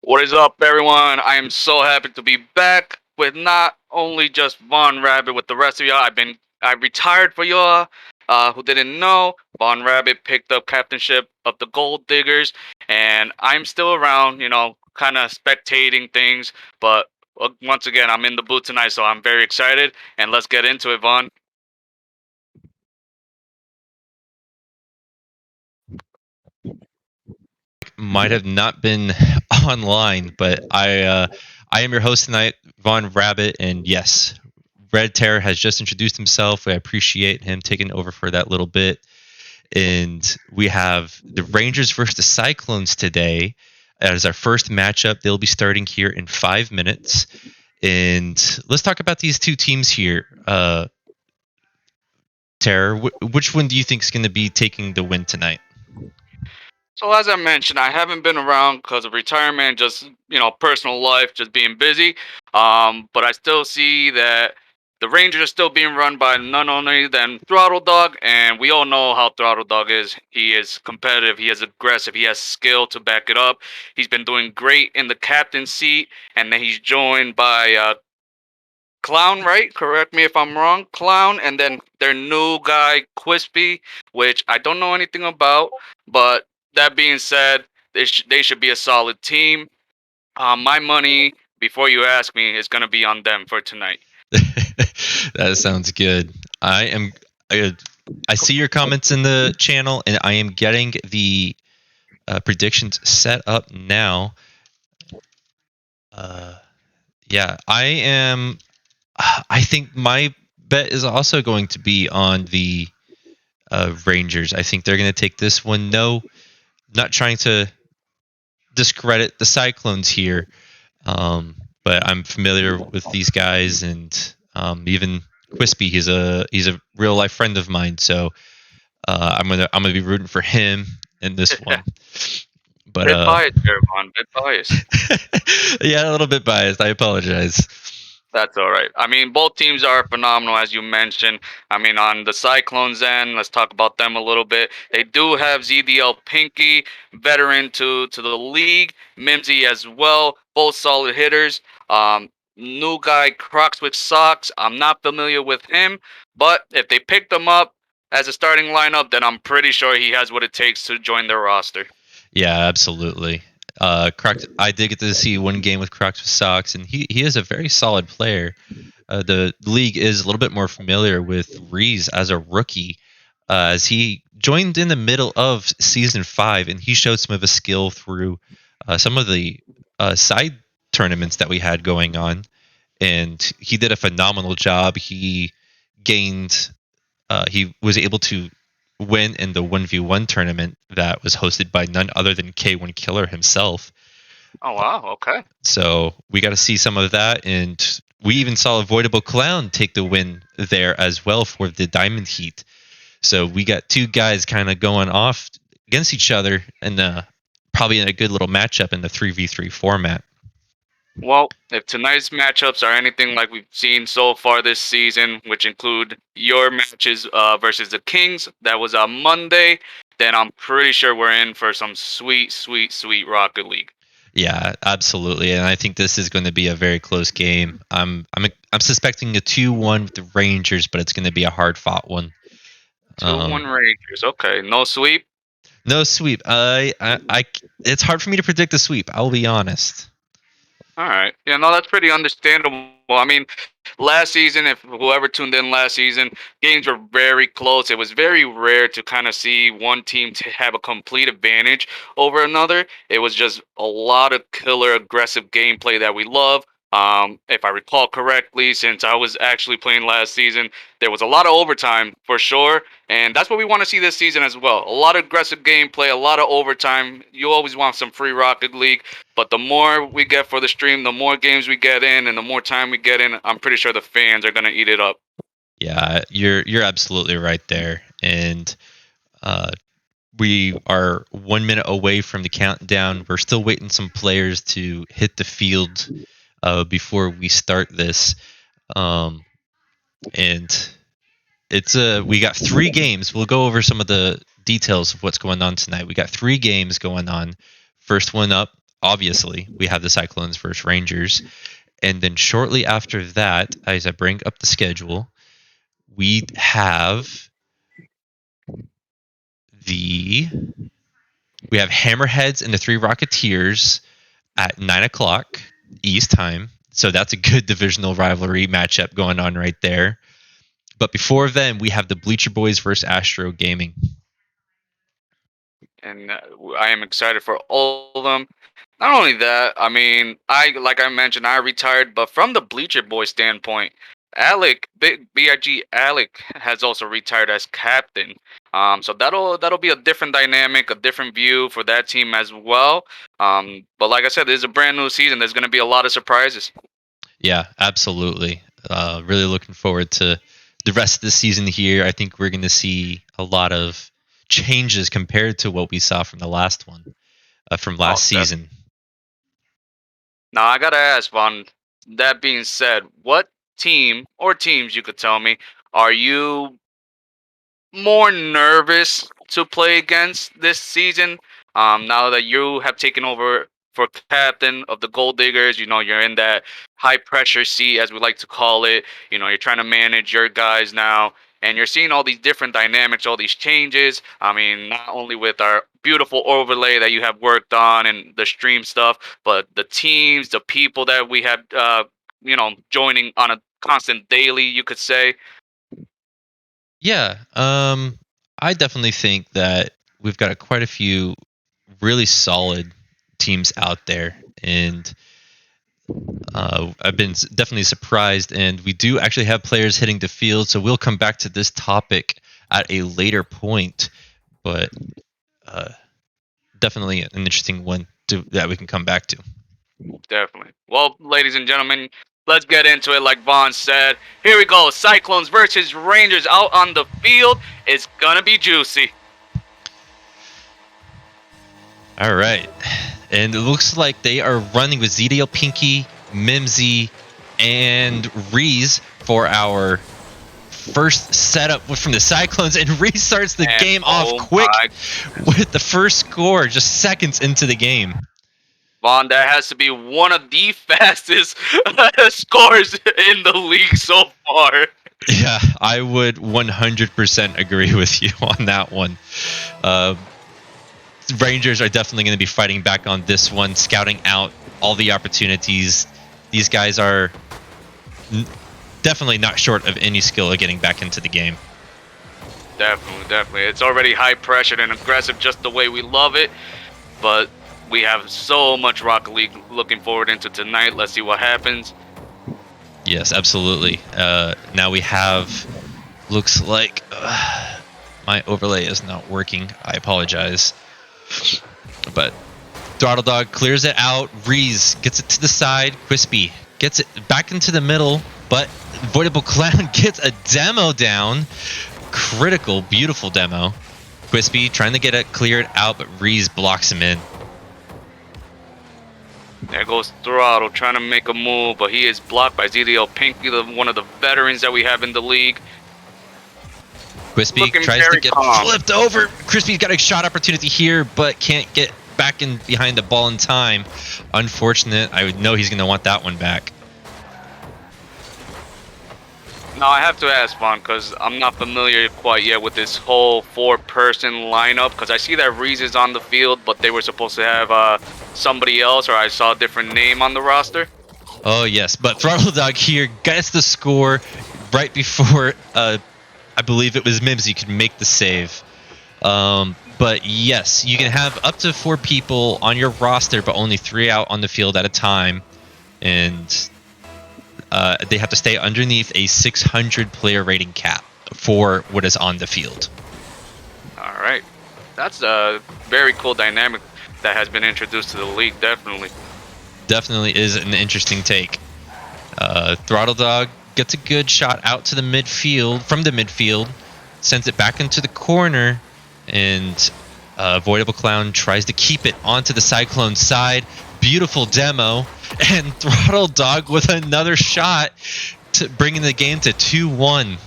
What is up, everyone? I am so happy to be back with not only just Von Rabbit with the rest of y'all. I retired for y'all who didn't know. Von Rabbit picked up captainship of the Gold Diggers, and I'm still around, kind of spectating things. But once again, I'm in the booth tonight, so I'm very excited. And let's get into it, Von. Might have not been online, but I am your host tonight, Von Rabbit, and yes, Red Terror has just introduced himself. I appreciate him taking over for that little bit. And we have the Rangers versus the Cyclones today as our first matchup. They'll be starting here in 5 minutes. And let's talk about these two teams here. Terror, which one do you think is going to be taking the win tonight? So as I mentioned, I haven't been around because of retirement, just personal life, just being busy. But I still see that the Rangers are still being run by none other than Throttle Dog, and we all know how Throttle Dog is. He is competitive, he is aggressive, he has skill to back it up. He's been doing great in the captain seat, and then he's joined by Clown, right? Correct me if I'm wrong. Clown, and then their new guy, Quispy, which I don't know anything about. But that being said, they should be a solid team. My money, before you ask me, is going to be on them for tonight. That sounds good. I, I see your comments in the channel, and I am getting the predictions set up now. Yeah, I am. I think my bet is also going to be on the Rangers. I think they're going to take this one. No, not trying to discredit the Cyclones here, but I'm familiar with these guys, and even Quispy. He's a real life friend of mine, so I'm gonna be rooting for him in this one. But Bit biased, Vaughn. Bit biased. yeah, a little bit biased. I apologize. That's all right. I mean, both teams are phenomenal, as you mentioned. I mean, on the Cyclones end, let's talk about them a little bit. They do have ZDL Pinky, veteran to the league, Mimsy as well, both solid hitters. New guy Crocs with socks. I'm not familiar with him, but if they picked him up as a starting lineup, then I'm pretty sure he has what it takes to join their roster. Yeah, absolutely. Crocs, I did get to see one game with Crocs with socks, and he is a very solid player. The league is a little bit more familiar with Reese as a rookie, as he joined in the middle of season 5, and he showed some of his skill through some of the side tournaments that we had going on, and he did a phenomenal job. He was able to win in the 1v1 tournament that was hosted by none other than K1 Killer himself. Oh wow, okay. So we got to see some of that, and we even saw Avoidable Clown take the win there as well for the Diamond Heat. So we got two guys kind of going off against each other, and probably in a good little matchup in the 3v3 format. Well, if tonight's matchups are anything like we've seen so far this season, which include your matches versus the Kings, that was on Monday, then I'm pretty sure we're in for some sweet, sweet, sweet Rocket League. Yeah, absolutely, and I think this is going to be a very close game. I'm suspecting a 2-1 with the Rangers, but it's going to be a hard fought one. 2-1 Rangers. Okay, no sweep. No sweep. It's hard for me to predict a sweep. I'll be honest. All right. Yeah, no, that's pretty understandable. I mean, last season, if whoever tuned in last season, games were very close. It was very rare to kind of see one team to have a complete advantage over another. It was just a lot of killer, aggressive gameplay that we love. If I recall correctly, since I was actually playing last season, there was a lot of overtime for sure, and that's what we want to see this season as well. A lot of aggressive gameplay, a lot of overtime. You always want some free Rocket League. But the more we get for the stream, the more games we get in, and the more time we get in, I'm pretty sure the fans are gonna eat it up. Yeah, you're absolutely right there, and we are 1 minute away from the countdown. We're still waiting some players to hit the field before we start this, and it's we got 3 games. We'll go over some of the details of what's going on tonight. We got 3 games going on. First one up, obviously, we have the Cyclones versus Rangers. And then shortly after that, as I bring up the schedule, we have Hammerheads and the 3 Rocketeers at 9 o'clock East time. So that's a good divisional rivalry matchup going on right there. But before then, we have the Bleacher Boys versus Astro Gaming. And I am excited for all of them. Not only that, I mean, like I mentioned, I retired, but from the Bleacher Boy standpoint, Big Alec has also retired as captain. So that'll be a different dynamic, a different view for that team as well. But like I said, this is a brand new season. There's going to be a lot of surprises. Yeah, absolutely. Really looking forward to the rest of the season here. I think we're going to see a lot of changes compared to what we saw from the last one, from last season. Now, I got to ask, Vaughn, that being said, what team or teams, you could tell me, are you more nervous to play against this season? Now that you have taken over for captain of the Gold Diggers, you're in that high pressure seat, as we like to call it. You're trying to manage your guys now, and you're seeing all these different dynamics, all these changes. I mean, not only with our beautiful overlay that you have worked on and the stream stuff, but the teams, the people that we have, joining on a constant daily, you could say. Yeah, I definitely think that we've got quite a few really solid teams out there, and I've been definitely surprised. And we do actually have players hitting the field, so we'll come back to this topic at a later point. But definitely an interesting one that we can come back to. Definitely. Well, ladies and gentlemen, let's get into it. Like Vaughn said, here we go. Cyclones versus Rangers out on the field. It's gonna be juicy. All right, and it looks like they are running with ZDL Pinky, Mimsy, and Reese for our first setup from the Cyclones, and Reese starts the game off quick with the first score just seconds into the game. Vaughn, that has to be one of the fastest scores in the league so far. Yeah, I would 100% agree with you on that one. Rangers are definitely going to be fighting back on this one, scouting out all the opportunities. These guys are definitely not short of any skill of getting back into the game. Definitely. It's already high pressured and aggressive just the way we love it. But we have so much Rocket League looking forward into tonight. Let's see what happens. Yes, absolutely. Now we have, looks like my overlay is not working. I apologize. But Throttle Dog clears it out. Reese gets it to the side. Crispy gets it back into the middle. But Voidable Clown gets a demo down. Critical, beautiful demo. Crispy trying to get it cleared out, but Reese blocks him in. There goes Throttle trying to make a move, but he is blocked by ZDL Pinky, one of the veterans that we have in the league. Crispy tries to get flipped over. Crispy's got a shot opportunity here, but can't get back in behind the ball in time. Unfortunate. I would know he's going to want that one back. Now, I have to ask, Vaughn, because I'm not familiar quite yet with this whole 4-person lineup, because I see that Reese is on the field, but they were supposed to have somebody else, or I saw a different name on the roster. Oh, yes, but Throttle Dog here gets the score right before, I believe it was Mimsy could make the save. But yes, you can have up to 4 people on your roster, but only 3 out on the field at a time, and they have to stay underneath a 600 player rating cap for what is on the field. All right. That's a very cool dynamic that has been introduced to the league, definitely. Definitely is an interesting take. Throttle Dog gets a good shot out to the midfield, from the midfield, sends it back into the corner, and Voidable Clown tries to keep it onto the Cyclone side. Beautiful demo, and Throttle Dog with another shot, to bringing the game to 2-1.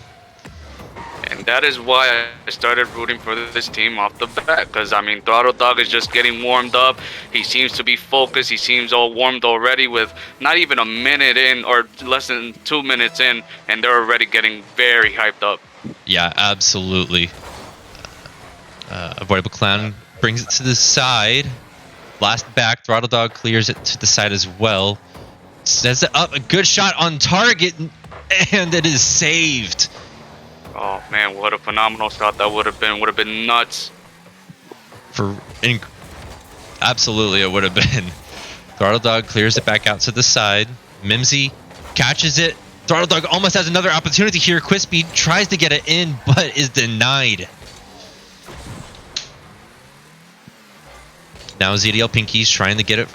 And that is why I started rooting for this team off the bat. Because, I mean, Throttle Dog is just getting warmed up. He seems to be focused. He seems all warmed already with not even a minute in or less than 2 minutes in. And they're already getting very hyped up. Yeah, absolutely. Avoidable Clown brings it to the side. Blast back. Throttle Dog clears it to the side as well. Sets it up. A good shot on target. And it is saved. Oh, man, what a phenomenal shot that would have been. Would have been nuts. Absolutely, it would have been. Throttle Dog clears it back out to the side. Mimsy catches it. Throttle Dog almost has another opportunity here. Quispy tries to get it in, but is denied. Now ZDL Pinky's trying to get it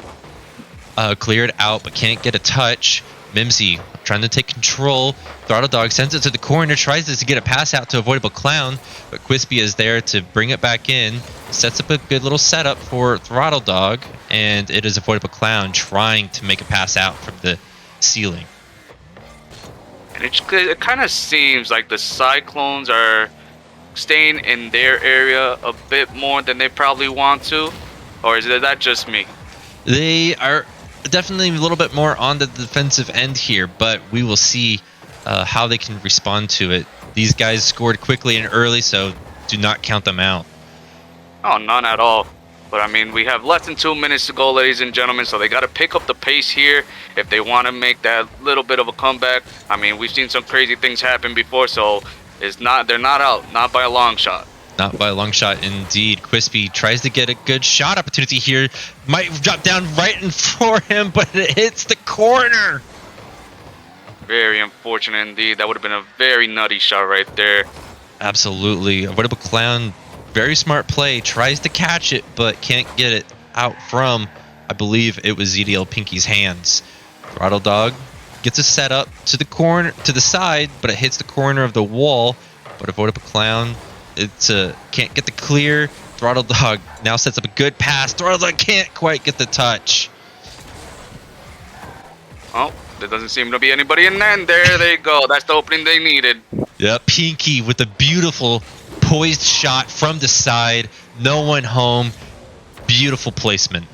cleared out, but can't get a touch. Mimsy trying to take control. Throttle Dog sends it to the corner, tries to get a pass out to Avoidable Clown, but Quispy is there to bring it back in. Sets up a good little setup for Throttle Dog, and it is Avoidable Clown trying to make a pass out from the ceiling. And it kind of seems like the Cyclones are staying in their area a bit more than they probably want to. Or is that just me? They are definitely a little bit more on the defensive end here, but we will see how they can respond to it. These guys scored quickly and early, so do not count them out. Oh, none at all. But I mean, we have less than 2 minutes to go, ladies and gentlemen, so they got to pick up the pace here if they want to make that little bit of a comeback. I mean, we've seen some crazy things happen before, so they're not out, not by a long shot. Not by a long shot, indeed. Quispy tries to get a good shot opportunity here. Might drop down right in for him, but it hits the corner. Very unfortunate indeed. That would have been a very nutty shot right there. Absolutely. Avoidable Clown, very smart play. Tries to catch it, but can't get it out from, I believe it was ZDL Pinky's hands. Throttle Dog gets a setup to the corner, to the side, but it hits the corner of the wall. But Avoidable Clown, can't get the clear. Throttle Dog now sets up a good pass. Throttle Dog can't quite get the touch. Oh, there doesn't seem to be anybody in there, and there they go. That's the opening they needed. Yeah, Pinky with a beautiful poised shot from the side. No one home. Beautiful placement.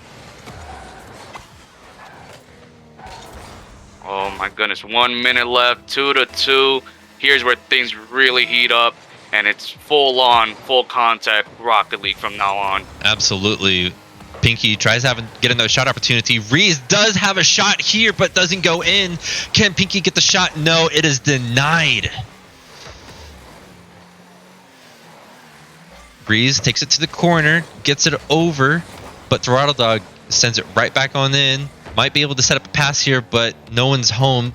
Oh my goodness, 1 minute left, 2-2. Here's where things really heat up, and it's full on, full contact Rocket League from now on. Absolutely. Pinky tries to get another shot opportunity. Reese does have a shot here, but doesn't go in. Can Pinky get the shot? No, it is denied. Breeze takes it to the corner, gets it over, but Throttle Dog sends it right back on in. Might be able to set up a pass here, but no one's home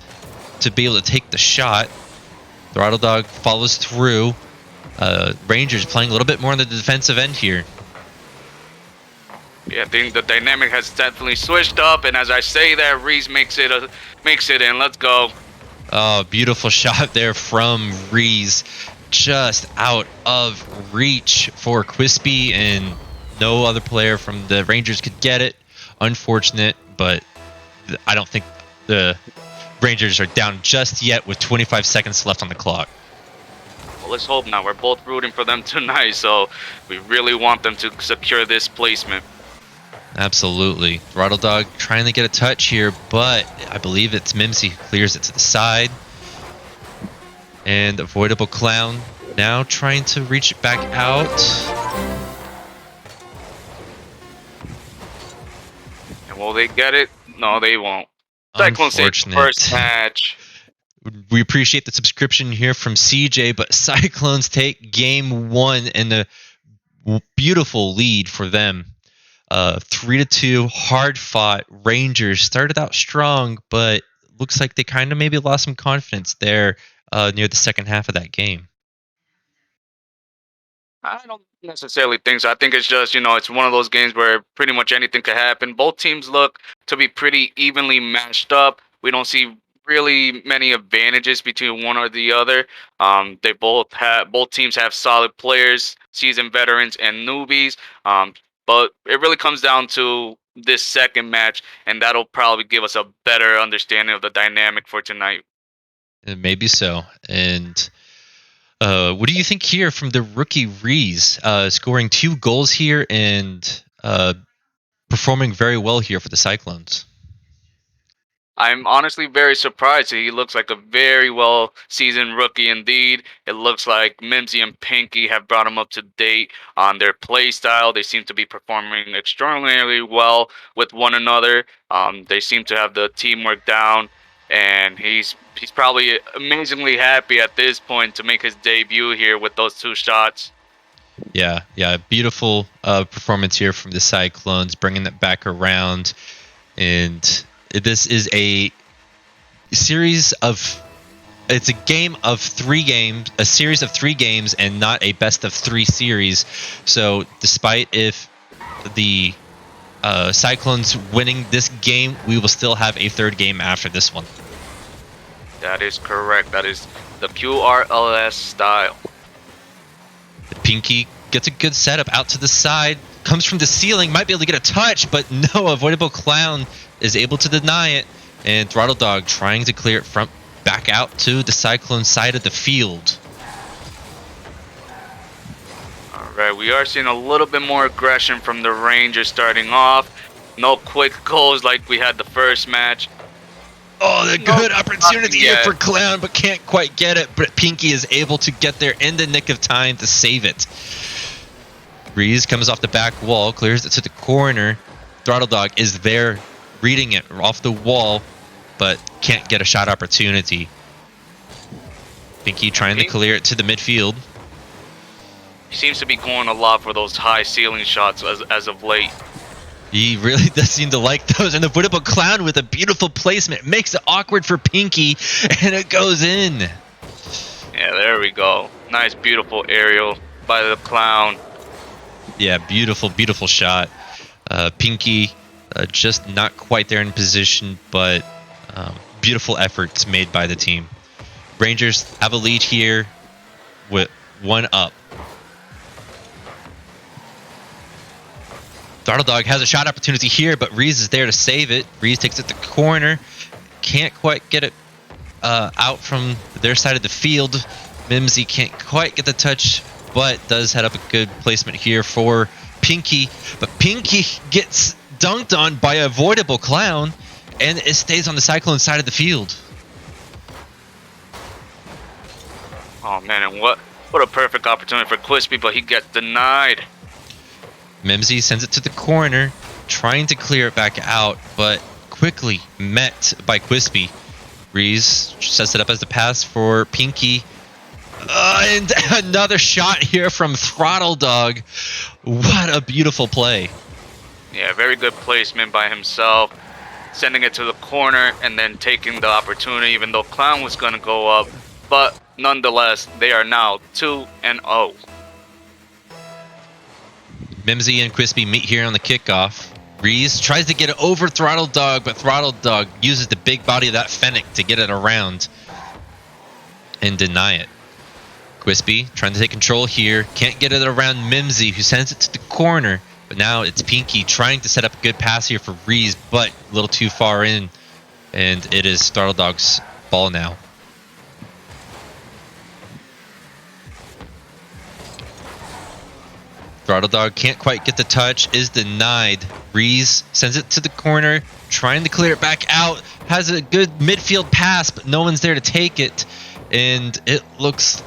to be able to take the shot. Throttle Dog follows through. Rangers playing a little bit more on the defensive end here. Yeah, I think the dynamic has definitely switched up, and as I say that, Reese makes it in. Let's go. Oh, beautiful shot there from Reese. Just out of reach for Quispy, and no other player from the Rangers could get it. Unfortunate, but I don't think the Rangers are down just yet with 25 seconds left on the clock. Well, let's hope not. We're both rooting for them tonight, so we really want them to secure this placement. Absolutely. Throttle Dog trying to get a touch here, but I believe it's Mimsy who clears it to the side. And Avoidable Clown now trying to reach it back out. And will they get it? No, they won't. Cyclones take first match. We appreciate the subscription here from CJ, but Cyclones take game one and a beautiful lead for them. 3-2, hard fought. Rangers started out strong, but looks like they kind of maybe lost some confidence there near the second half of that game. I don't necessarily think so. I think it's just, it's one of those games where pretty much anything could happen. Both teams look to be pretty evenly matched up. We don't see really many advantages between one or the other. Both teams have solid players, seasoned veterans and newbies. But it really comes down to this second match, and that'll probably give us a better understanding of the dynamic for tonight. Maybe so. And What do you think here from the rookie Reese, scoring 2 goals here and performing very well here for the Cyclones? I'm honestly very surprised. He looks like a very well seasoned rookie indeed. It looks like Mimsy and Pinky have brought him up to date on their play style. They seem to be performing extraordinarily well with one another. They seem to have the teamwork down, and he's probably amazingly happy at this point to make his debut here with those 2 shots. Yeah, beautiful performance here from the Cyclones, bringing it back around. And this is a series of it's a game of 3 games, a series of 3 games, and not a best of 3 series. So despite if the Cyclones winning this game, we will still have a 3rd game after this one. That is correct. That is the QRLS style. Pinky gets a good setup out to the side, comes from the ceiling, might be able to get a touch, but no, Avoidable Clown is able to deny it, and Throttle Dog trying to clear it from back out to the Cyclone side of the field. Alright, we are seeing a little bit more aggression from the Rangers starting off. No quick goals like we had the first match. Oh, the good opportunity here yet. for Clown, but can't quite get it. But Pinky is able to get there in the nick of time to save it. Reese comes off the back wall, clears it to the corner. Throttle Dog is there, reading it off the wall, but can't get a shot opportunity. Pinky trying to clear it to the midfield. He seems to be going a lot for those high ceiling shots as of late. He really does seem to like those. And the Avoidable Clown with a beautiful placement makes it awkward for Pinky, and it goes in. Yeah, there we go. Nice, beautiful aerial by the Clown. Yeah, beautiful, beautiful shot. Pinky just not quite there in position, but beautiful efforts made by the team. Rangers have a lead here with 1 up. Throttle Dog has a shot opportunity here, but Reese is there to save it. Reese takes it to the corner. Can't quite get it out from their side of the field. Mimsy can't quite get the touch, but does head up a good placement here for Pinky. But Pinky gets dunked on by Avoidable Clown, and it stays on the Cyclone side of the field. Oh man, and what a perfect opportunity for Quispy, but he gets denied. Mimsy sends it to the corner, trying to clear it back out, but quickly met by Quispy. Reese sets it up as the pass for Pinky. And another shot here from Throttle Dog. What a beautiful play. Yeah, very good placement by himself. Sending it to the corner and then taking the opportunity, even though Clown was going to go up. But nonetheless, they are now 2-0. Mimsy and Quispy meet here on the kickoff. Reese tries to get it over Throttle Dog, but Throttle Dog uses the big body of that Fennec to get it around and deny it. Quispy trying to take control here. Can't get it around Mimsy, who sends it to the corner. But now it's Pinky trying to set up a good pass here for Reese, but a little too far in. And it is Throttle Dog's ball now. Throttle Dog can't quite get the touch, is denied. Reese sends it to the corner, trying to clear it back out. Has a good midfield pass, but no one's there to take it. And it looks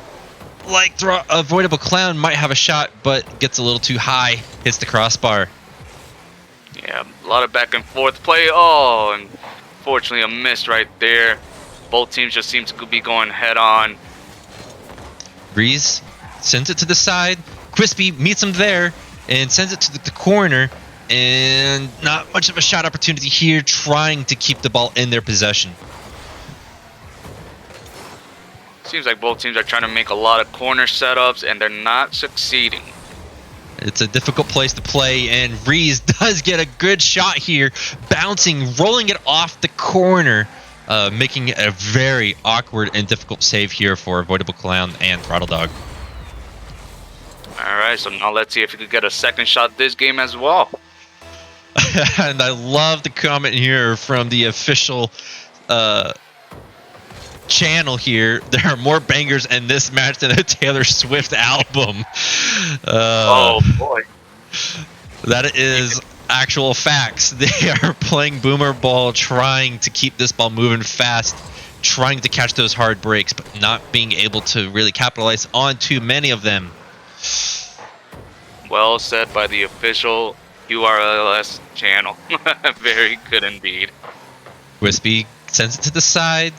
like Avoidable Clown might have a shot, but gets a little too high. Hits the crossbar. Yeah, a lot of back and forth play. Oh, and fortunately a miss right there. Both teams just seem to be going head on. Reese sends it to the side. Quispy meets him there and sends it to the corner, and not much of a shot opportunity here, trying to keep the ball in their possession. Seems like both teams are trying to make a lot of corner setups, and they're not succeeding. It's a difficult place to play, and Reese does get a good shot here, bouncing, rolling it off the corner, making it a very awkward and difficult save here for Avoidable Clown and Throttle Dog. Alright, so now let's see if we could get a second shot this game as well. And I love the comment here from the official channel here, there are more bangers in this match than a Taylor Swift album. Oh boy. That is actual facts. They are playing boomer ball, trying to keep this ball moving fast, trying to catch those hard breaks, but not being able to really capitalize on too many of them. Well said by the official QRLS channel. Very good indeed. Wispy sends it to the side,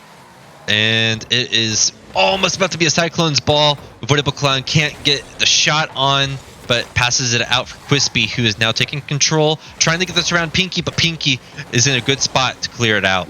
and it is almost about to be a Cyclones ball. Avoidable Clown can't get the shot on, but passes it out for Quispy, who is now taking control, trying to get this around Pinky, but Pinky is in a good spot to clear it out.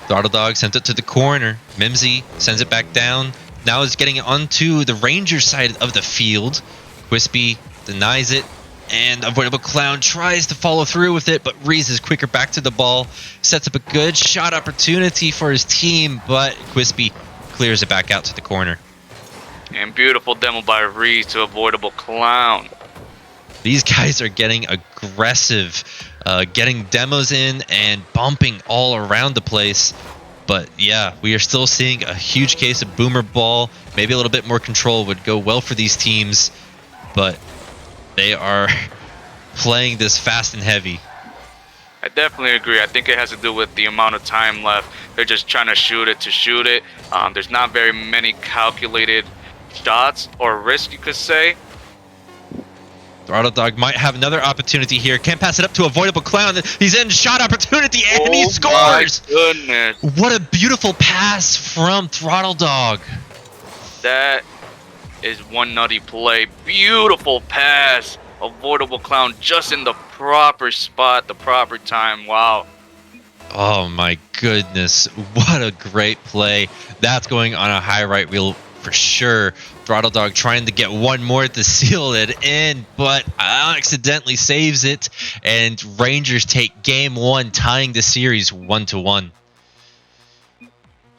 Throttle Dog sent it to the corner. Mimsy sends it back down. Now is getting it onto the Ranger side of the field. Quispy denies it, and Avoidable Clown tries to follow through with it, but Reese is quicker back to the ball, sets up a good shot opportunity for his team, but Quispy clears it back out to the corner. And beautiful demo by Reese to Avoidable Clown. These guys are getting aggressive, getting demos in and bumping all around the place. But yeah, we are still seeing a huge case of boomer ball. Maybe a little bit more control would go well for these teams, but they are playing this fast and heavy. I definitely agree. I think it has to do with the amount of time left. They're just trying to shoot it to shoot it. There's not very many calculated shots or risk, you could say. Throttle Dog might have another opportunity here. Can't pass it up to Avoidable Clown. He's in shot opportunity, and he scores! My goodness. What a beautiful pass from Throttle Dog. That is one nutty play. Beautiful pass. Avoidable Clown just in the proper spot, the proper time. Wow. Oh my goodness. What a great play. That's going on a high right wheel for sure. Throttle Dog trying to get one more to seal it in, but accidentally saves it. And Rangers take game one, tying the series 1-1.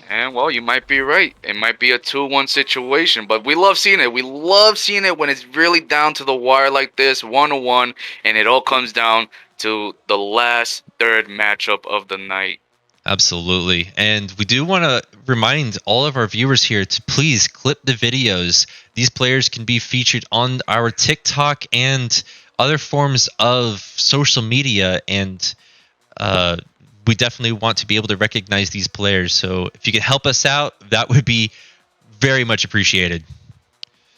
And well, you might be right. It might be a 2-1 situation, but we love seeing it. We love seeing it when it's really down to the wire like this, 1-1, and it all comes down to the last third matchup of the night. Absolutely. And we do want to remind all of our viewers here to please clip the videos. These players can be featured on our TikTok and other forms of social media, and we definitely want to be able to recognize these players. So if you could help us out, that would be very much appreciated.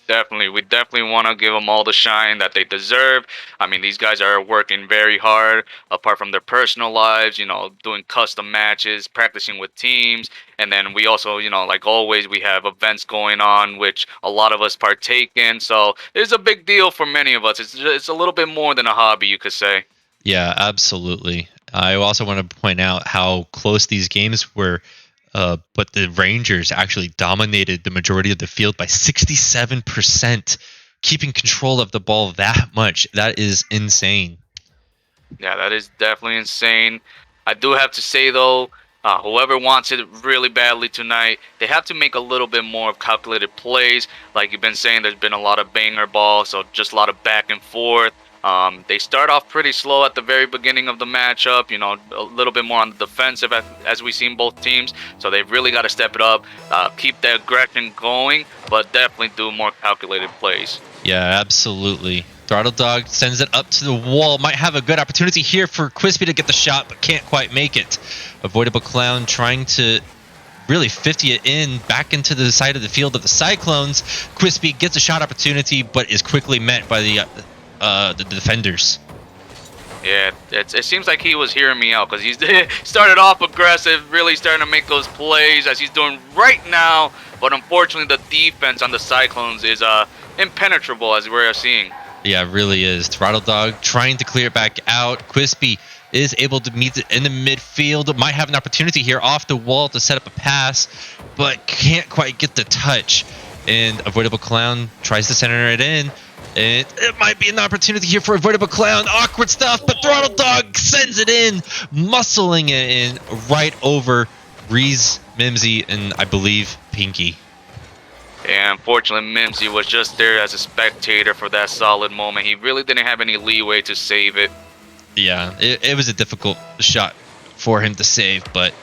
Definitely. We definitely want to give them all the shine that they deserve. I mean, these guys are working very hard, apart from their personal lives, you know, doing custom matches, practicing with teams. And then we also, you know, like always, we have events going on, which a lot of us partake in. So it's a big deal for many of us. It's a little bit more than a hobby, you could say. Yeah, absolutely. I also want to point out how close these games were. But the Rangers actually dominated the majority of the field by 67%, keeping control of the ball that much. That is insane. Yeah, that is definitely insane. I do have to say, though, whoever wants it really badly tonight, they have to make a little bit more of calculated plays. Like you've been saying, there's been a lot of banger balls, so just a lot of back and forth. They start off pretty slow at the very beginning of the matchup, you know, a little bit more on the defensive as we see in both teams. So they've really got to step it up, keep the aggression going, but definitely do more calculated plays. Yeah, absolutely. Throttle Dog sends it up to the wall. Might have a good opportunity here for Quispy to get the shot, but can't quite make it. Avoidable Clown trying to really 50 it in back into the side of the field of the Cyclones. Quispy gets a shot opportunity, but is quickly met by the defenders. Yeah, it seems like he was hearing me out because he's started off aggressive, really starting to make those plays as he's doing right now. But unfortunately, the defense on the Cyclones is impenetrable, as we're seeing. Yeah, it really is. Throttle Dog trying to clear it back out. Quispy is able to meet it in the midfield. Might have an opportunity here off the wall to set up a pass, but can't quite get the touch. And Avoidable Clown tries to center it in. And it might be an opportunity here for Avoidable Clown. Awkward stuff, but Throttle Dog sends it in, muscling it in right over Reese, Mimsy, and I believe Pinky. And unfortunately, Mimsy was just there as a spectator for that solid moment. He really didn't have any leeway to save it. Yeah, it was a difficult shot for him to save, but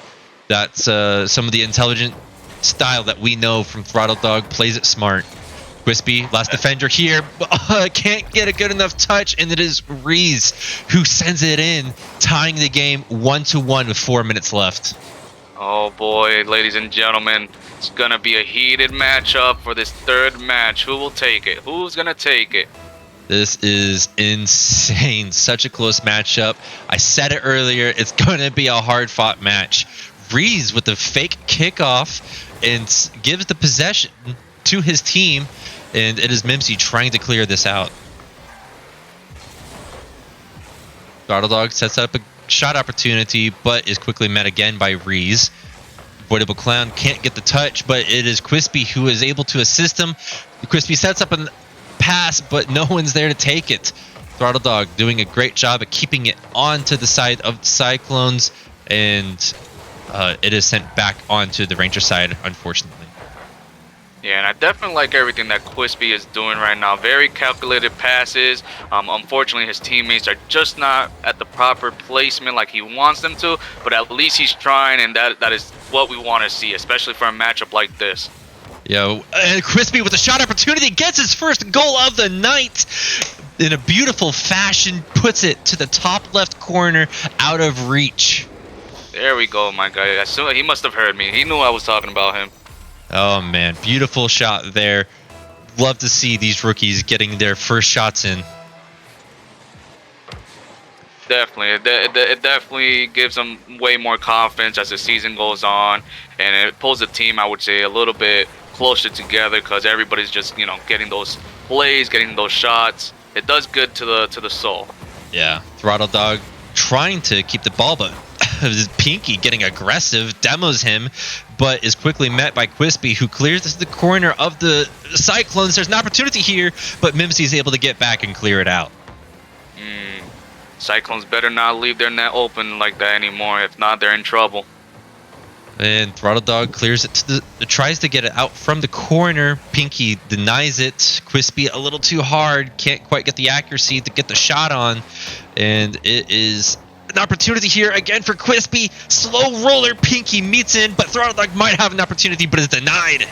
that's some of the intelligent style that we know from Throttle Dog. Plays it smart. Quispy, last defender here, can't get a good enough touch, and it is Reese who sends it in, tying the game 1-1 with 4 minutes left. Oh boy, ladies and gentlemen, it's gonna be a heated matchup for this third match. Who will take it? Who's gonna take it? This is insane. Such a close matchup. I said it earlier, it's going to be a hard-fought match. Reese with the fake kickoff and gives the possession to his team, and it is Mimsy trying to clear this out. Throttle Dog sets up a shot opportunity, but is quickly met again by Reese. Avoidable Clown can't get the touch, but it is Quispy who is able to assist him. Quispy sets up a pass, but no one's there to take it. Throttle Dog doing a great job of keeping it onto the side of Cyclones, and it is sent back onto the Ranger side, unfortunately. Yeah, and I definitely like everything that Quispy is doing right now. Very calculated passes. Unfortunately, his teammates are just not at the proper placement like he wants them to, but at least he's trying, and that is what we want to see, especially for a matchup like this. Yo, and Quispy with a shot opportunity gets his first goal of the night in a beautiful fashion, puts it to the top left corner, out of reach. There we go, my guy. He must have heard me. He knew I was talking about him. Oh man, beautiful shot there. Love to see these rookies getting their first shots in. Definitely. It definitely gives them way more confidence as the season goes on, and it pulls the team, I would say, a little bit closer together because everybody's just, getting those plays, getting those shots. It does good to the soul. Yeah, Throttle Dog trying to keep the ball, but Pinky getting aggressive, demos him, but is quickly met by Quispy, who clears this to the corner of the Cyclones. There's an opportunity here, but Mimsy is able to get back and clear it out. Cyclones better not leave their net open like that anymore. If not, they're in trouble. And Throttle Dog clears it to tries to get it out from the corner. Pinky denies it. Quispy a little too hard, can't quite get the accuracy to get the shot on, and it is an opportunity here again for Quispy. Slow roller Pinky meets in, but Throttle Dog might have an opportunity, but is denied.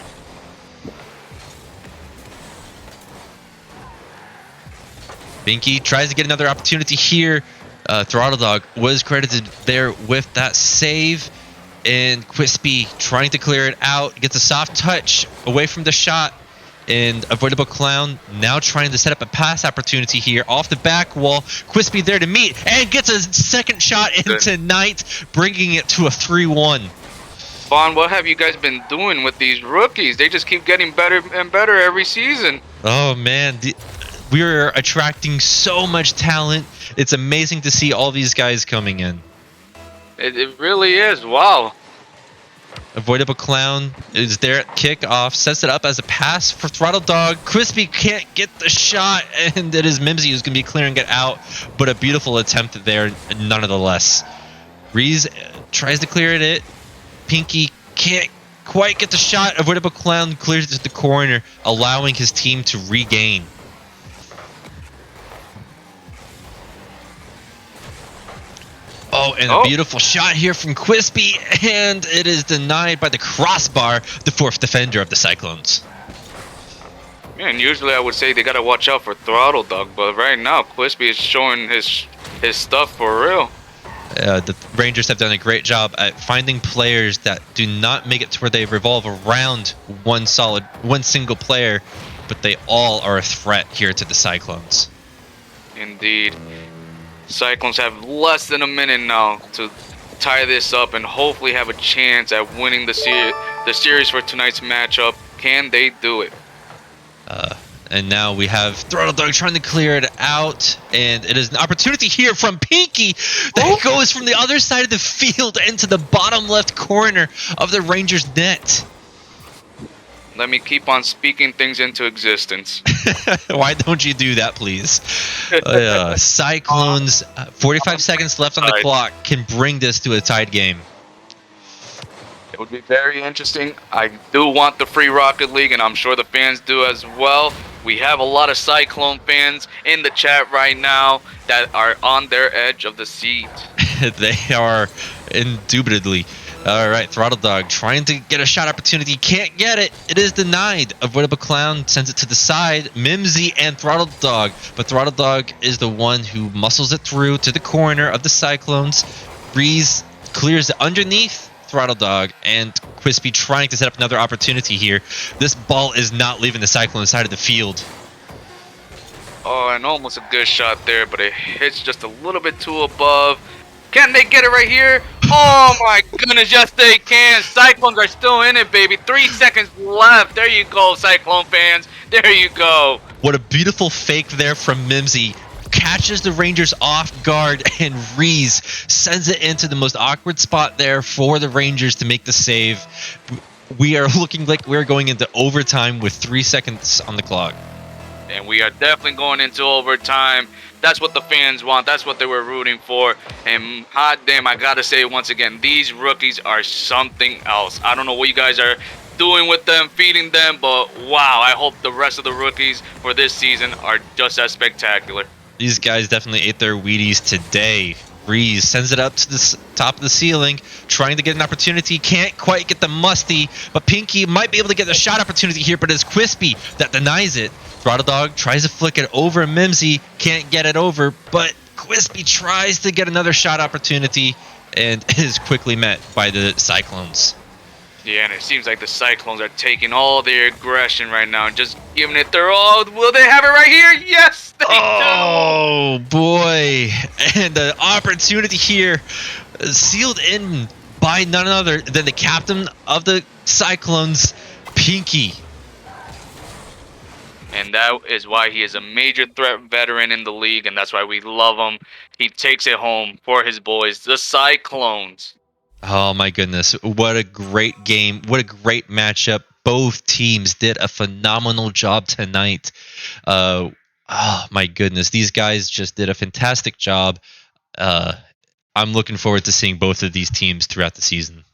Pinky tries to get another opportunity here. Throttle Dog was credited there with that save, and Quispy trying to clear it out, gets a soft touch away from the shot, and Avoidable Clown now trying to set up a pass opportunity here off the back wall. Quispy there to meet and gets a second shot into Knight, bringing it to a 3-1. Vaughn, what have you guys been doing with these rookies? They just keep getting better and better every season. Oh man, we're attracting so much talent. It's amazing to see all these guys coming in. It really is. Wow. Avoidable Clown is there at kickoff, sets it up as a pass for Throttle Dog. Quispy can't get the shot, and it is Mimsy who's going to be clearing it out, but a beautiful attempt there nonetheless. Reese tries to clear it. Pinky can't quite get the shot. Avoidable Clown clears it to the corner, allowing his team to regain. Oh, and a beautiful shot here from Quispy, and it is denied by the crossbar, the fourth defender of the Cyclones. Man, usually I would say they gotta watch out for Throttle Dog, but right now Quispy is showing his stuff for real. The Rangers have done a great job at finding players that do not make it to where they revolve around one single player, but they all are a threat here to the Cyclones. Indeed. Cyclones have less than a minute now to tie this up and hopefully have a chance at winning the series for tonight's matchup. Can they do it? And now we have Throttle Dog trying to clear it out, and it is an opportunity here from Pinky that goes from the other side of the field into the bottom left corner of the Rangers' net. Let me keep on speaking things into existence. Why don't you do that, please? Cyclones, 45 seconds left on the clock, can bring this to a tied game. It would be very interesting. I do want the free Rocket League, and I'm sure the fans do as well. We have a lot of Cyclone fans in the chat right now that are on their edge of the seat. They are indubitably. All right, Throttle Dog trying to get a shot opportunity. Can't get it. It is denied. Avoidable Clown sends it to the side. Mimsy and Throttle Dog. But Throttle Dog is the one who muscles it through to the corner of the Cyclones. Breeze clears it underneath Throttle Dog, and Quispy trying to set up another opportunity here. This ball is not leaving the Cyclone side of the field. Oh, and almost a good shot there, but it hits just a little bit too above. Can they get it right here? Oh my goodness, yes they can. Cyclones are still in it, baby. 3 seconds left. There you go, Cyclone fans. There you go. What a beautiful fake there from Mimsy. Catches the Rangers off guard, and Reese sends it into the most awkward spot there for the Rangers to make the save. We are looking like we're going into overtime with 3 seconds on the clock. And we are definitely going into overtime. That's what the fans want. That's what they were rooting for. And hot damn, I gotta say once again, these rookies are something else. I don't know what you guys are doing with them, feeding them, but wow, I hope the rest of the rookies for this season are just as spectacular. These guys definitely ate their Wheaties today. Reese sends it up to the top of the ceiling, trying to get an opportunity. Can't quite get the musty, but Pinky might be able to get a shot opportunity here, but it's Quispy that denies it. Throttle Dog tries to flick it over Mimsy, can't get it over, but Quispy tries to get another shot opportunity and is quickly met by the Cyclones. Yeah, and it seems like the Cyclones are taking all their aggression right now and just giving it their all. Will they have it right here? Yes, they do. Oh boy, and the opportunity here sealed in by none other than the captain of the Cyclones, Pinky. And that is why he is a major threat veteran in the league, and that's why we love him. He takes it home for his boys, the Cyclones. Oh my goodness, what a great game, what a great matchup. Both teams did a phenomenal job tonight. Oh my goodness, these guys just did a fantastic job. Uh, I'm looking forward to seeing both of these teams throughout the season.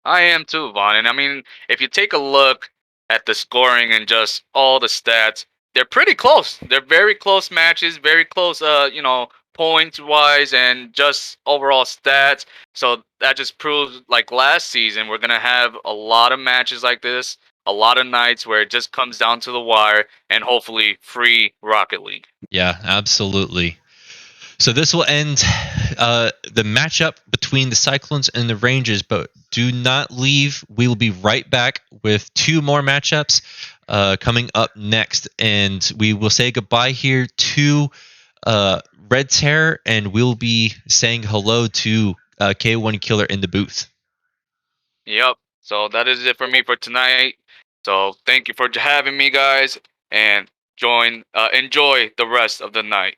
I am too, Vaughn. And I mean, if you take a look at the scoring and just all the stats, they're pretty close. They're very close matches, very close, points wise and just overall stats. So that just proves, like last season, we're going to have a lot of matches like this, a lot of nights where it just comes down to the wire and hopefully free Rocket League. Yeah, absolutely. So this will end the matchup between the Cyclones and the Rangers, but do not leave. We will be right back with two more matchups coming up next, and we will say goodbye here to Red Terror, and we'll be saying hello to K1 Killer in the booth. Yep. So that is it for me for tonight. So thank you for having me, guys, and enjoy the rest of the night.